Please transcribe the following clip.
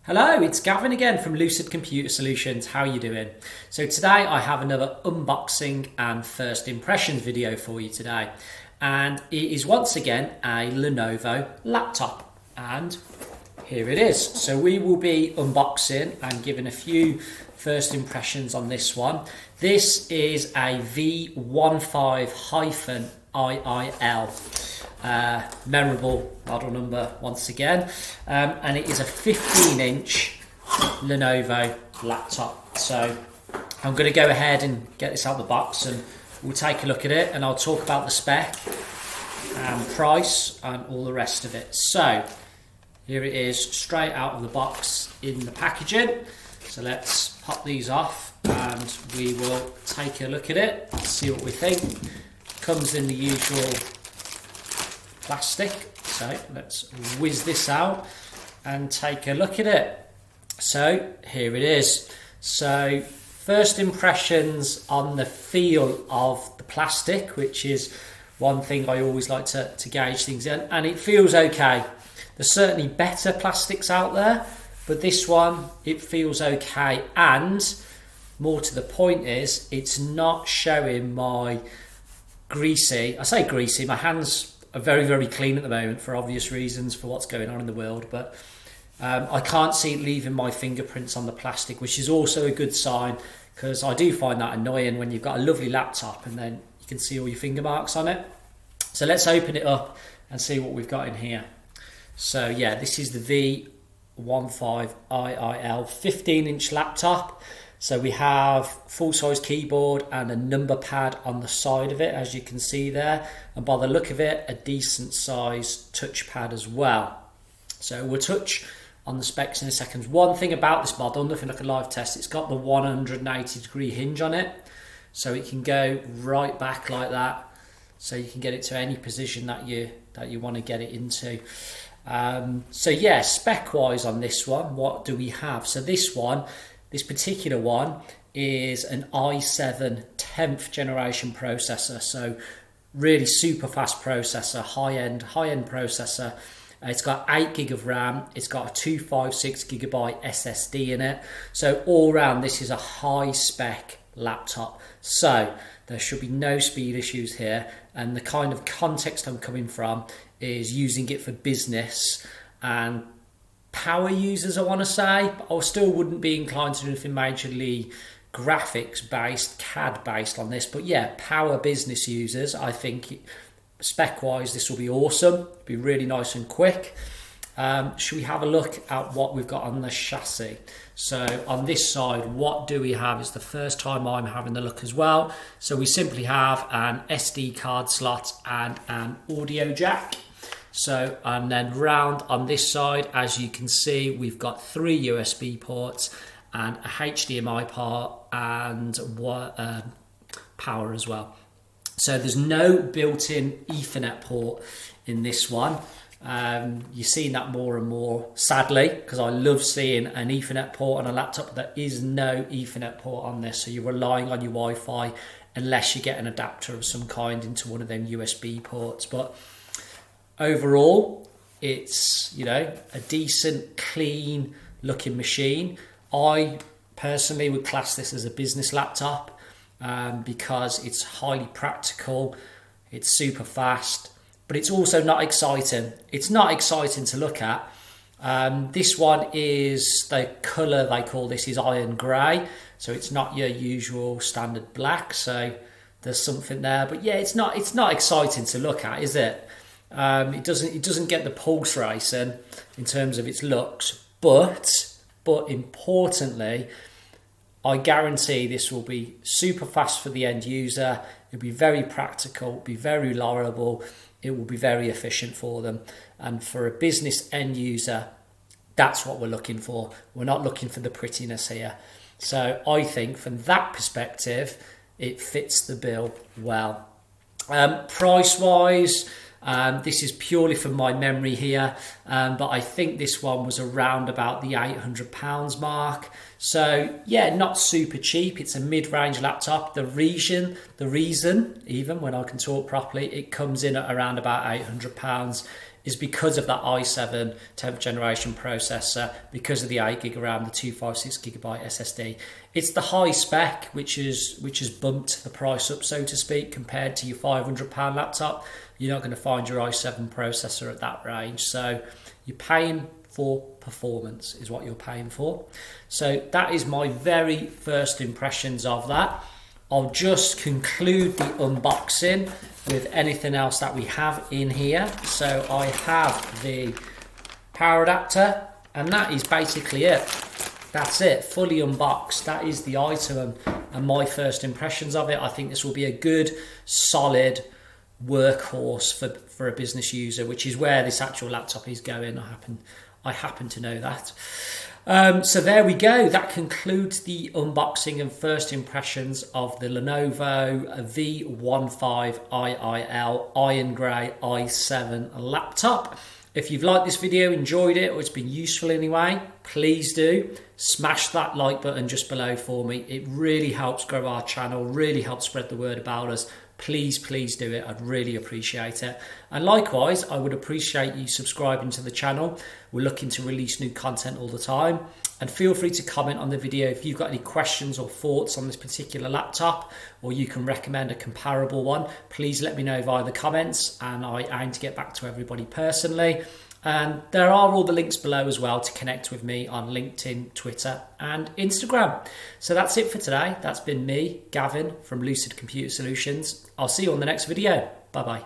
Hello, it's Gavin again from Lucid Computer Solutions. How are you doing? So today I have another unboxing and first impressions video for you today. And it is once again a Lenovo laptop. And here it is. So we will be unboxing and giving a few first impressions on this one. This is a V15-IIL. Memorable model number once again, and it is a 15-inch Lenovo laptop. So I'm going to go ahead and get this out of the box and we'll take a look at it, and I'll talk about the spec and price and all the rest of it. So here it is straight out of the box in the packaging. So let's pop these off and we will take a look at it, see what we think. Comes in the usual plastic, so let's whiz this out and take a look at it. So here it is. So first impressions on the feel of the plastic, which is one thing I always like to gauge things in, and it feels okay. There's certainly better plastics out there, but this one, it feels okay, and more to the point is it's not showing my greasy, I say greasy, my hands are very clean at the moment for obvious reasons for what's going on in the world, but I can't see it leaving my fingerprints on the plastic, which is also a good sign, because I do find that annoying when you've got a lovely laptop and then you can see all your finger marks on it. So let's open it up and see what we've got in here. So yeah, this is the V15-IIL 15-inch laptop. So we have full-size keyboard and a number pad on the side of it, as you can see there. And by the look of it, a decent size touchpad as well. So we'll touch on the specs in a second. One thing about this model, nothing like a live test, it's got the 180-degree hinge on it. So it can go right back like that. So you can get it to any position that you want to get it into. So yeah, spec-wise on this one, what do we have? So this particular one is an i7 10th generation processor, so really super fast processor, high-end processor. It's got 8 gig of RAM, it's got a 256 gigabyte SSD in it, so all round this is a high spec laptop. So there should be no speed issues here, and the kind of context I'm coming from is using it for business and power users, I want to say, but I still wouldn't be inclined to do anything majorly graphics based, CAD based on this. But yeah, power business users, I think spec wise this will be awesome, be really nice and quick. Should we have a look at what we've got on the chassis? So on this side, what do we have? It's the first time I'm having a look as well. So we simply have an SD card slot and an audio jack. So, and then round on this side, as you can see, we've got 3 USB ports and a HDMI port and power as well. So there's no built-in Ethernet port in this one. You're seeing that more and more, sadly, because I love seeing an Ethernet port on a laptop. There is no Ethernet port on this, so you're relying on your Wi-Fi unless you get an adapter of some kind into one of them USB ports. But overall, it's, you know, a decent, clean looking machine. I personally would class this as a business laptop because it's highly practical, it's super fast, but it's also not exciting. It's not exciting to look at. This one is, the colour they call this is iron grey, so it's not your usual standard black, so there's something there. But yeah, it's not exciting to look at, is it? It doesn't get the pulse racing in terms of its looks, but importantly, I guarantee this will be super fast for the end user. It'll be very practical, it'll be very reliable, it will be very efficient for them. And for a business end user, that's what we're looking for. We're not looking for the prettiness here. So I think from that perspective, it fits the bill well. Price wise, this is purely from my memory here, but I think this one was around about the £800 mark. So yeah, not super cheap. It's a mid-range laptop. The reason, even when I can talk properly, it comes in at around about £800 is because of that i7 10th generation processor, because of the 8GB RAM, the 256GB SSD. It's the high spec which has bumped the price up, so to speak, compared to your £500 laptop. You're not going to find your i7 processor at that range, so you're paying for performance is what you're paying for. So that is my very first impressions of that. I'll just conclude the unboxing with anything else that we have in here. So I have the power adapter, and that is basically it. That's it, fully unboxed. That is the item and my first impressions of it. I think this will be a good, solid workhorse for a business user, which is where this actual laptop is going. I happen to know that. So there we go. That concludes the unboxing and first impressions of the Lenovo V15-IIL Iron Grey i7 laptop. If you've liked this video, enjoyed it, or it's been useful anyway, please do smash that like button just below for me. It really helps grow our channel, really helps spread the word about us. Please do it. I'd really appreciate it. And likewise, I would appreciate you subscribing to the channel. We're looking to release new content all the time. And feel free to comment on the video if you've got any questions or thoughts on this particular laptop, or you can recommend a comparable one. Please let me know via the comments, and I aim to get back to everybody personally. And there are all the links below as well to connect with me on LinkedIn, Twitter and Instagram. So that's it for today. That's been me, Gavin from Lucid Computer Solutions. I'll see you on the next video. Bye bye.